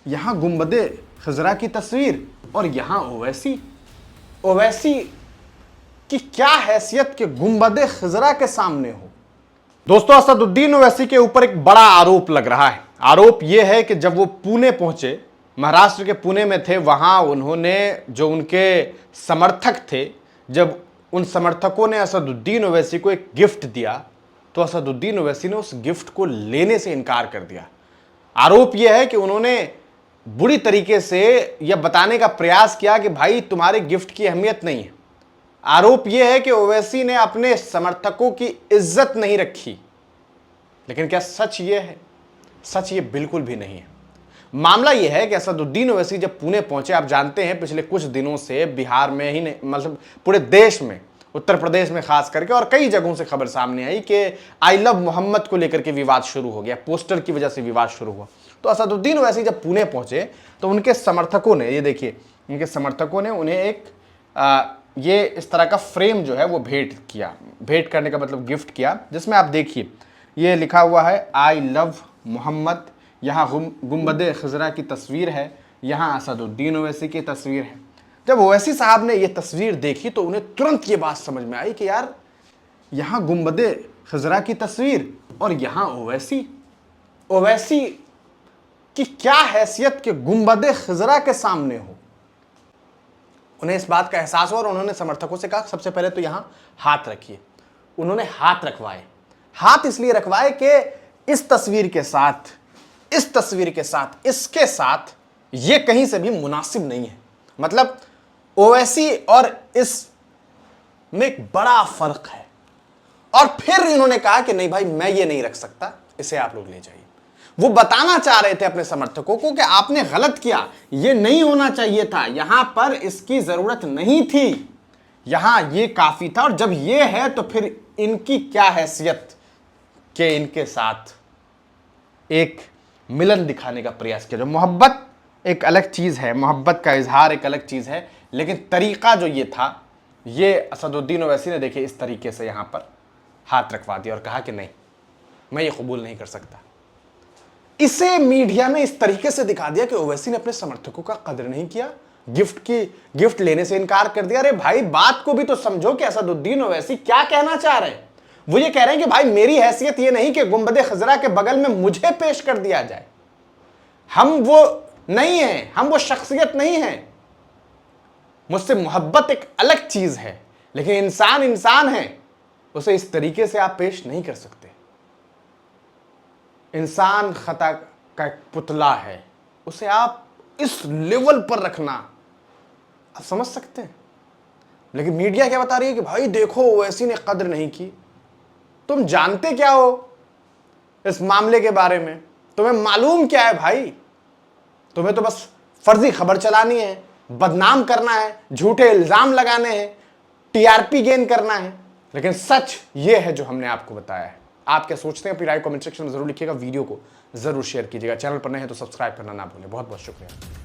यहाँ गुंबदे खजरा की तस्वीर और यहाँ ओवैसी। ओवैसी की क्या हैसियत के गुंबदे खजरा के सामने हो। दोस्तों, असदुद्दीन ओवैसी के ऊपर एक बड़ा आरोप लग रहा है। आरोप यह है कि जब वो पुणे पहुंचे, महाराष्ट्र के पुणे में थे, वहां उन्होंने जो उनके समर्थक थे, जब उन समर्थकों ने असदुद्दीन ओवैसी को एक गिफ्ट दिया तो असदुद्दीन ओवैसी ने उस गिफ्ट को लेने से इनकार कर दिया। आरोप यह है कि उन्होंने बुरी तरीके से यह बताने का प्रयास किया कि भाई तुम्हारे गिफ्ट की अहमियत नहीं है। आरोप यह है कि ओवैसी ने अपने समर्थकों की इज्जत नहीं रखी। लेकिन क्या सच यह है? सच ये बिल्कुल भी नहीं है। मामला यह है कि असदुद्दीन ओवैसी जब पुणे पहुंचे, आप जानते हैं पिछले कुछ दिनों से बिहार में ही नहीं, मतलब पूरे देश में, उत्तर प्रदेश में खास करके और कई जगहों से खबर सामने आई कि आई लव मोहम्मद को लेकर के विवाद शुरू हो गया, पोस्टर की वजह से विवाद शुरू हुआ। तो असदुद्दीन ओवैसी जब पुणे पहुंचे तो उनके समर्थकों ने, ये देखिए, उनके समर्थकों ने उन्हें एक ये इस तरह का फ्रेम जो है वो भेंट किया। भेंट करने का मतलब गिफ्ट किया, जिसमें आप देखिए ये लिखा हुआ है आई लव मोहम्मद, यहाँ गुंबदे खजरा की तस्वीर है, यहाँ असदुद्दीन ओवैसी की तस्वीर है। जब ओवैसी साहब ने ये तस्वीर देखी तो उन्हें तुरंत ये बात समझ में आई कि यार यहाँ गुंबदे खजरा की तस्वीर और यहाँ ओवैसी। ओवैसी की क्या हैसियत के गुंबदे खजरा के सामने हो। उन्हें इस बात का एहसास हुआ और उन्होंने समर्थकों से कहा सबसे पहले तो यहां हाथ रखिए। उन्होंने हाथ रखवाए। हाथ इसलिए रखवाए कि इस तस्वीर के साथ, इस तस्वीर के साथ, इसके साथ ये कहीं से भी मुनासिब नहीं है। मतलब ओवैसी और इस में एक बड़ा फर्क है। और फिर इन्होंने कहा कि नहीं भाई, मैं ये नहीं रख सकता, इसे आप लोग ले जाइए। वो बताना चाह रहे थे अपने समर्थकों को कि आपने गलत किया, ये नहीं होना चाहिए था, यहां पर इसकी जरूरत नहीं थी, यहां ये काफी था, और जब ये है तो फिर इनकी क्या हैसियत कि इनके साथ एक मिलन दिखाने का प्रयास किया। जो मोहब्बत एक अलग चीज है, मोहब्बत का इजहार एक अलग चीज है, लेकिन तरीका जो ये था, ये असदुद्दीन ओवैसी ने देखिए इस तरीके से यहां पर हाथ रखवा दिया और कहा कि नहीं, मैं ये कबूल नहीं कर सकता। इसे मीडिया ने इस तरीके से दिखा दिया कि ओवैसी ने अपने समर्थकों का कदर नहीं किया, गिफ्ट लेने से इनकार कर दिया। अरे भाई, बात को भी तो समझो कि असदुद्दीन ओवैसी क्या कहना चाह रहे हैं। वो ये कह रहे हैं कि भाई मेरी हैसियत ये नहीं कि गुंबदे खजरा के बगल में मुझे पेश कर दिया जाए। हम वो नहीं है, हम वो शख्सियत नहीं है। मुझसे मोहब्बत एक अलग चीज है, लेकिन इंसान इंसान है, उसे इस तरीके से आप पेश नहीं कर सकते। इंसान खता का एक पुतला है, उसे आप इस लेवल पर रखना, आप समझ सकते हैं। लेकिन मीडिया क्या बता रही है कि भाई देखो ओवैसी ने कद्र नहीं की। तुम जानते क्या हो इस मामले के बारे में? तुम्हें मालूम क्या है भाई? तुम्हें तो बस फर्जी खबर चलानी है, बदनाम करना है, झूठे इल्जाम लगाने हैं, टीआरपी गेन करना है। लेकिन सच ये है जो हमने आपको बताया है। आप क्या सोचते हैं? अपनी राय कमेंट सेक्शन में जरूर लिखिएगा। वीडियो को जरूर शेयर कीजिएगा। चैनल पर नए हैं तो सब्सक्राइब करना ना भूलें। बहुत बहुत शुक्रिया।